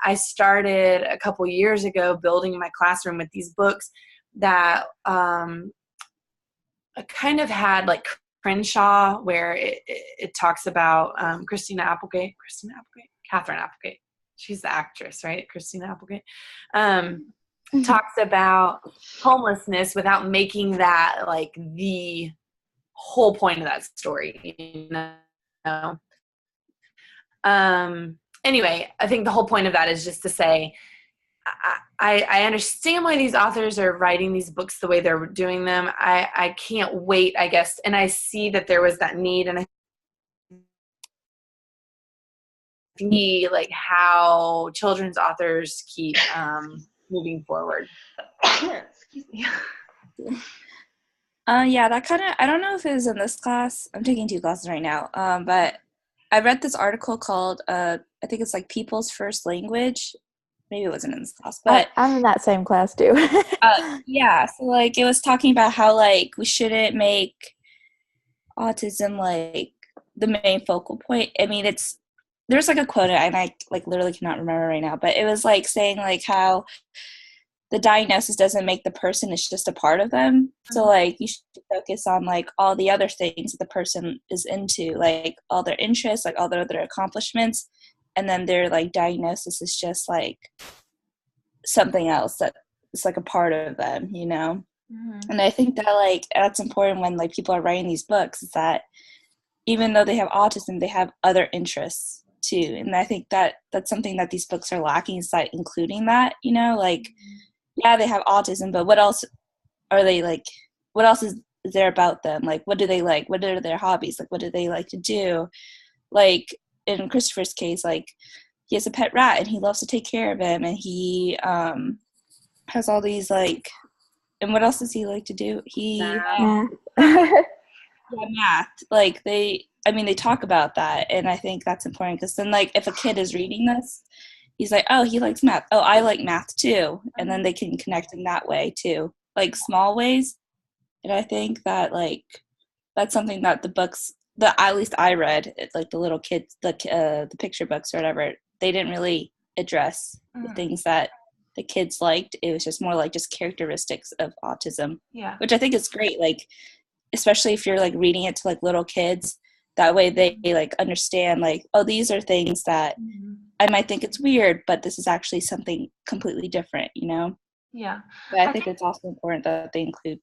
[SPEAKER 2] I started a couple years ago building my classroom with these books that I kind of had like Crenshaw, where it talks about Catherine Applegate. She's the actress, right? Christina Applegate. Talks about homelessness without making that like the whole point of that story, you know? Anyway, I think the whole point of that is just to say, I understand why these authors are writing these books the way they're doing them. I can't wait, I guess. And I see that there was that need, and I see like how children's authors keep moving forward.
[SPEAKER 6] Excuse me.
[SPEAKER 5] Yeah, that kind of, I don't know if it was in this class. I'm taking 2 classes right now. But I read this article called, I think it's like People's First Language. Maybe it wasn't in this class, but
[SPEAKER 4] I'm in that same class too.
[SPEAKER 5] yeah. So like it was talking about how like we shouldn't make autism like the main focal point. I mean, there's like a quote, and I like literally cannot remember right now, but it was like saying like how the diagnosis doesn't make the person, it's just a part of them. So like you should focus on like all the other things that the person is into, like all their interests, like all their other accomplishments, and then their like diagnosis is just like something else that is like a part of them, you know? And I think that like that's important when like people are writing these books, is that even though they have autism, they have other interests too. And I think that that's something that these books are lacking, is that including that, you know, like yeah, they have autism, but what else are they like, what else is there about them? Like, what do they like? What are their hobbies? Like, what do they like to do? Like, in Christopher's case, like, he has a pet rat, and he loves to take care of him, and he has all these, like, and what else does he like to do?
[SPEAKER 4] Yeah.
[SPEAKER 5] Math. Like, they talk about that, and I think that's important, because then, like, if a kid is reading this, he's like, oh, he likes math. Oh, I like math too. And then they can connect in that way too, like small ways. And I think that like that's something that the books that at least I read, like the little kids, the picture books or whatever, they didn't really address the things that the kids liked. It was just more like just characteristics of autism.
[SPEAKER 6] Yeah.
[SPEAKER 5] Which I think is great. Like, especially if you're like reading it to like little kids, that way they like understand like, oh, these are things that I might think it's weird, but this is actually something completely different, you know?
[SPEAKER 6] Yeah.
[SPEAKER 5] But I think it's also important that they include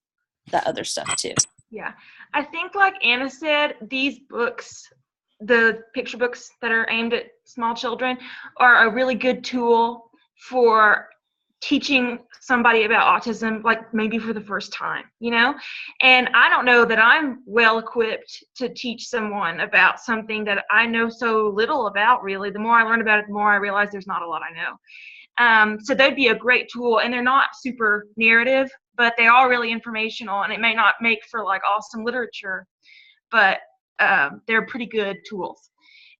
[SPEAKER 5] that other stuff too.
[SPEAKER 6] Yeah. I think like Anna said, these books, the picture books that are aimed at small children, are a really good tool for teaching somebody about autism, like maybe for the first time, you know? And I don't know that I'm well equipped to teach someone about something that I know so little about, really. The more I learn about it, the more I realize there's not a lot I know. So they'd be a great tool, and they're not super narrative, but they are really informational, and it may not make for like awesome literature, but they're pretty good tools.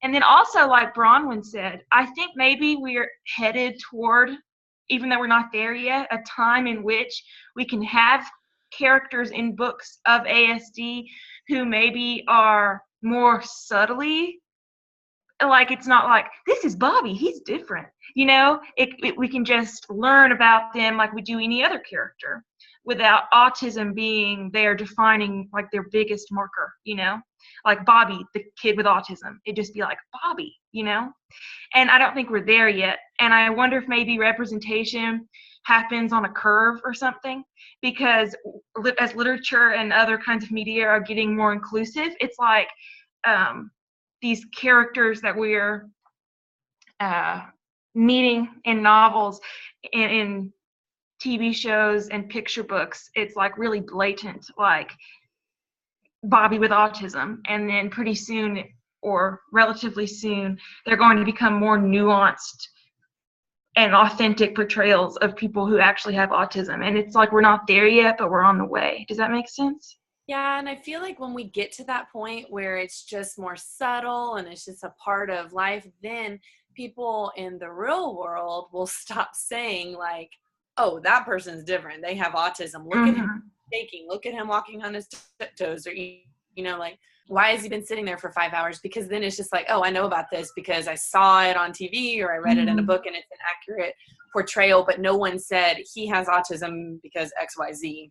[SPEAKER 6] And then also, like Bronwyn said, I think maybe we're headed toward, even though we're not there yet, a time in which we can have characters in books of ASD who maybe are more subtly, like, it's not like, this is Bobby, he's different, you know? We can just learn about them like we do any other character, without autism being their defining, like their biggest marker, you know? Like Bobby, the kid with autism, it'd just be like, Bobby, you know? And I don't think we're there yet. And I wonder if maybe representation happens on a curve or something, because as literature and other kinds of media are getting more inclusive, it's like these characters that we're meeting in novels, in TV shows and picture books, it's like really blatant, like Bobby with autism, and then pretty soon or relatively soon they're going to become more nuanced and authentic portrayals of people who actually have autism. And it's like we're not there yet, but we're on the way. Does that make sense?
[SPEAKER 2] Yeah, and I feel like when we get to that point where it's just more subtle and it's just a part of life, then people in the real world will stop saying like, oh, that person's different. They have autism. Look at him shaking. Look at him walking on his tiptoes. Or, you know, like, why has he been sitting there for 5 hours? Because then it's just like, oh, I know about this because I saw it on TV or I read it in a book and it's an accurate portrayal, but no one said he has autism because XYZ.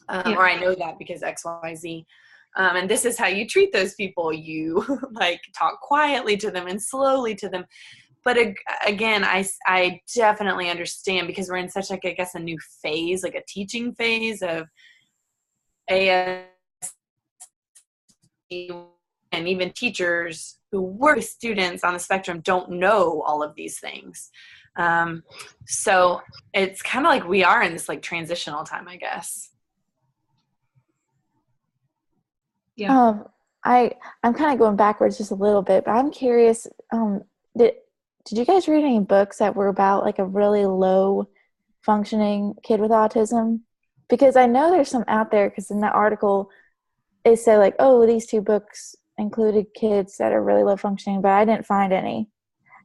[SPEAKER 2] Or I know that because XYZ. And this is how you treat those people. You like talk quietly to them and slowly to them. But again, I definitely understand because we're in such like, I guess, a new phase, like a teaching phase of ASD, and even teachers who work with students on the spectrum don't know all of these things. So it's kind of like we are in this like transitional time, I guess.
[SPEAKER 6] Yeah.
[SPEAKER 4] I'm kind of going backwards just a little bit, but I'm curious, did you guys read any books that were about like a really low functioning kid with autism? Because I know there's some out there, because in the article it said like, oh, these 2 books included kids that are really low functioning, but I didn't find any.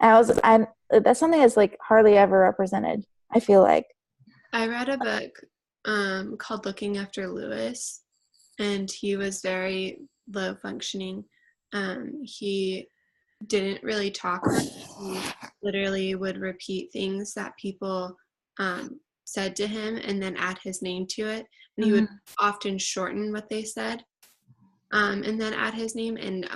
[SPEAKER 4] And that's something that's like hardly ever represented, I feel like.
[SPEAKER 1] I read a book called Looking After Lewis, and he was very low functioning. He didn't really talk much. He literally would repeat things that people said to him and then add his name to it. And he would often shorten what they said and then add his name. And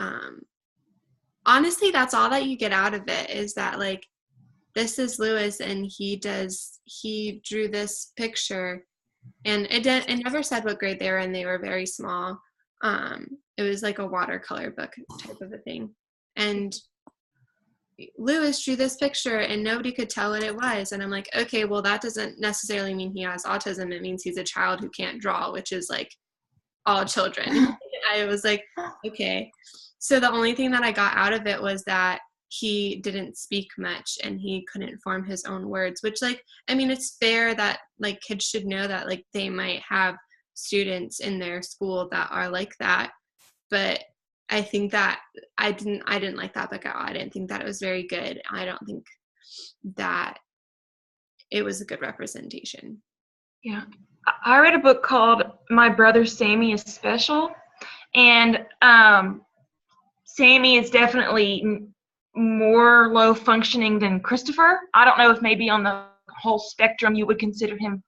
[SPEAKER 1] honestly, that's all that you get out of it, is that like, this is Lewis and he drew this picture, and it never said what grade they were in. They were very small. It was like a watercolor book type of a thing. And Lewis drew this picture and nobody could tell what it was. And I'm like, okay, well, that doesn't necessarily mean he has autism. It means he's a child who can't draw, which is like all children. I was like, okay. So the only thing that I got out of it was that he didn't speak much and he couldn't form his own words, which, like, I mean, it's fair that like kids should know that like they might have students in their school that are like that. But I think that I didn't like that book at all. I didn't think that it was very good. I don't think that it was a good representation.
[SPEAKER 6] Yeah. I read a book called My Brother Sammy is Special, and Sammy is definitely more low functioning than Christopher. I don't know if maybe on the whole spectrum you would consider him,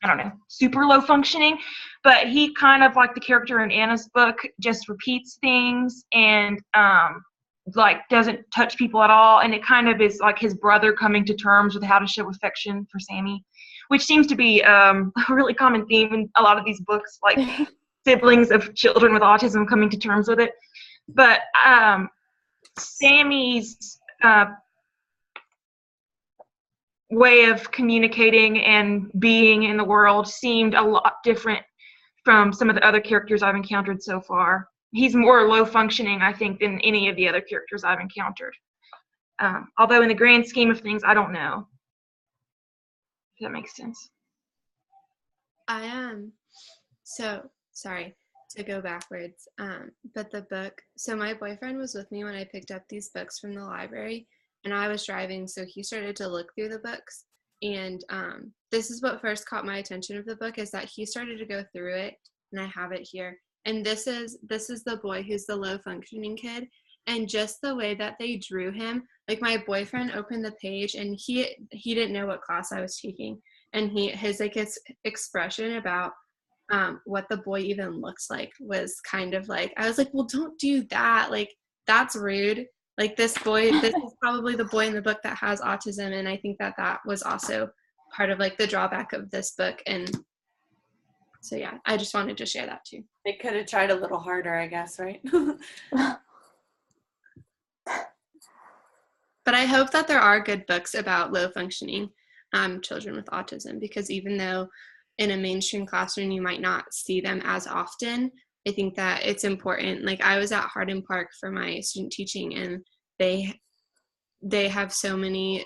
[SPEAKER 6] I don't know, super low functioning, but he kind of, like the character in Anna's book, just repeats things and like doesn't touch people at all. And it kind of is like his brother coming to terms with how to show affection for Sammy, which seems to be a really common theme in a lot of these books, like siblings of children with autism coming to terms with it. But Sammy's way of communicating and being in the world seemed a lot different from some of the other characters I've encountered so far. He's more low functioning, I think, than any of the other characters I've encountered. Although in the grand scheme of things, I don't know. If that makes sense.
[SPEAKER 1] I am. So, sorry to go backwards, but the book, so my boyfriend was with me when I picked up these books from the library, and I was driving, so he started to look through the books, and this is what first caught my attention of the book, is that he started to go through it, and I have it here, and this is the boy who's the low functioning kid, and just the way that they drew him, like my boyfriend opened the page, and he didn't know what class I was taking, and his expression about what the boy even looks like was kind of like, I was like, well, don't do that, like that's rude. Like this is probably the boy in the book that has autism, and I think that was also part of like the drawback of this book. And so yeah, I just wanted to share that too.
[SPEAKER 2] They could have tried a little harder, I guess, right?
[SPEAKER 1] But I hope that there are good books about low functioning. children with autism, because even though in a mainstream classroom you might not see them as often, I think that it's important. Like I was at Hardin Park for my student teaching, and they have so many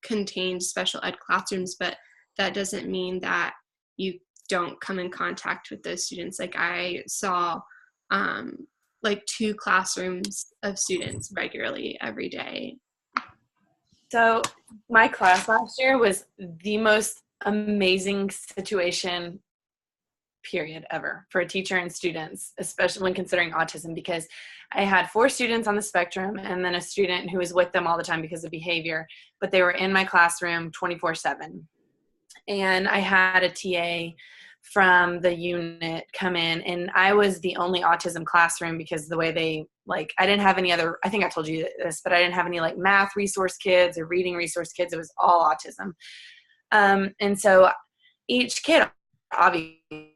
[SPEAKER 1] contained special ed classrooms, but that doesn't mean that you don't come in contact with those students. Like I saw like 2 classrooms of students regularly every day.
[SPEAKER 2] So my class last year was the most amazing situation period ever for a teacher and students, especially when considering autism, because I had 4 students on the spectrum and then a student who was with them all the time because of behavior, but they were in my classroom 24/7. And I had a TA from the unit come in, and I was the only autism classroom because the way they, like, I didn't have any other, I think I told you this, but I didn't have any like math resource kids or reading resource kids. It was all autism. And so each kid obviously,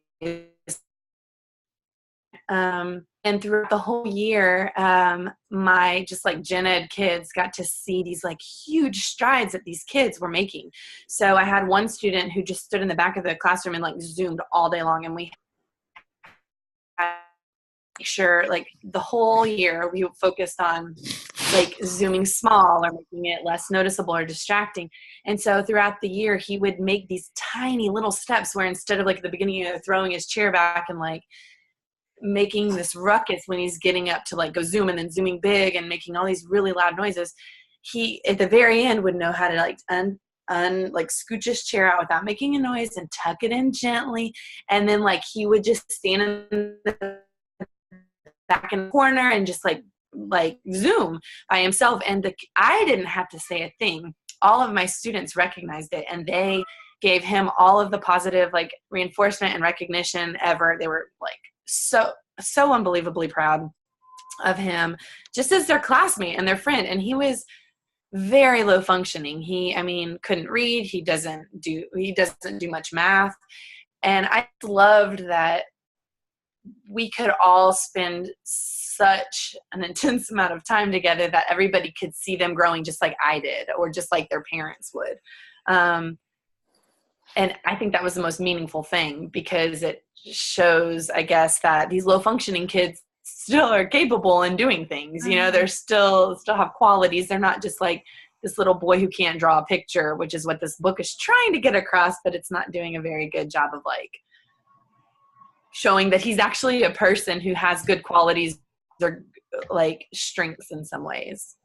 [SPEAKER 2] and throughout the whole year, my just like gen ed kids got to see these like huge strides that these kids were making. So I had one student who just stood in the back of the classroom and like zoomed all day long, and we had to make sure like the whole year we focused on like zooming small or making it less noticeable or distracting. And so throughout the year he would make these tiny little steps where instead of like at the beginning of throwing his chair back and like making this ruckus when he's getting up to like go zoom and then zooming big and making all these really loud noises, he at the very end would know how to like like scooch his chair out without making a noise and tuck it in gently. And then like he would just stand in the back in the corner and just like zoom by himself. And I didn't have to say a thing. All of my students recognized it, and they gave him all of the positive like reinforcement and recognition ever. They were like so unbelievably proud of him, just as their classmate and their friend. And he was very low functioning. I mean, couldn't read. He doesn't do much math. And I loved that we could all spend such an intense amount of time together that everybody could see them growing just like I did, or just like their parents would. And I think that was the most meaningful thing, because it shows, I guess, that these low functioning kids still are capable in doing things. You know, they're still have qualities. They're not just like this little boy who can't draw a picture, which is what this book is trying to get across, but it's not doing a very good job of like showing that he's actually a person who has good qualities or like strengths in some ways.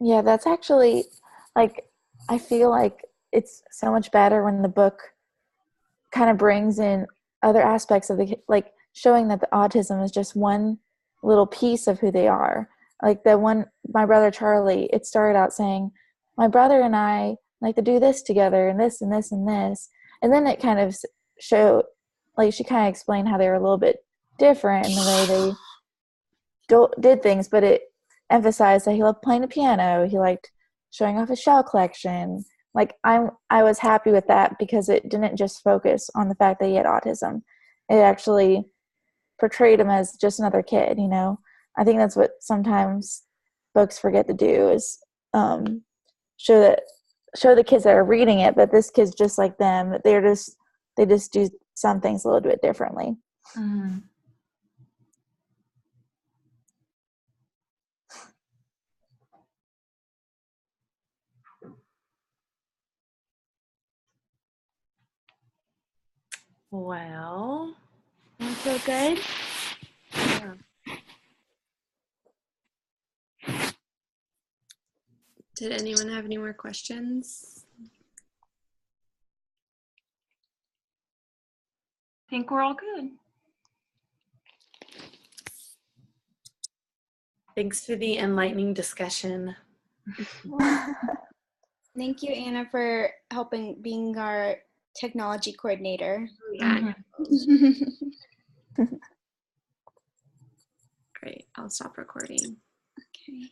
[SPEAKER 4] Yeah, that's actually, like, I feel like it's so much better when the book kind of brings in other aspects of like showing that the autism is just one little piece of who they are. Like my brother Charlie, it started out saying, my brother and I like to do this together and this and this and this. And then it kind of showed, like she kind of explained how they were a little bit different in the way they did things, but it emphasized that he loved playing the piano. He liked showing off his shell collection. Like I was happy with that, because it didn't just focus on the fact that he had autism. It actually portrayed him as just another kid, you know. I think that's what sometimes books forget to do, is show the kids that are reading it that this kid's just like them. That they just do some things a little bit differently.
[SPEAKER 2] Mm-hmm. Well,
[SPEAKER 3] I feel good.
[SPEAKER 2] yeah.
[SPEAKER 1] Did anyone have any more questions?
[SPEAKER 6] I think we're all good.
[SPEAKER 2] Thanks for the enlightening discussion.
[SPEAKER 3] Thank you, Anna, for helping being our technology coordinator.
[SPEAKER 1] Yeah. Great. I'll stop recording.
[SPEAKER 3] Okay.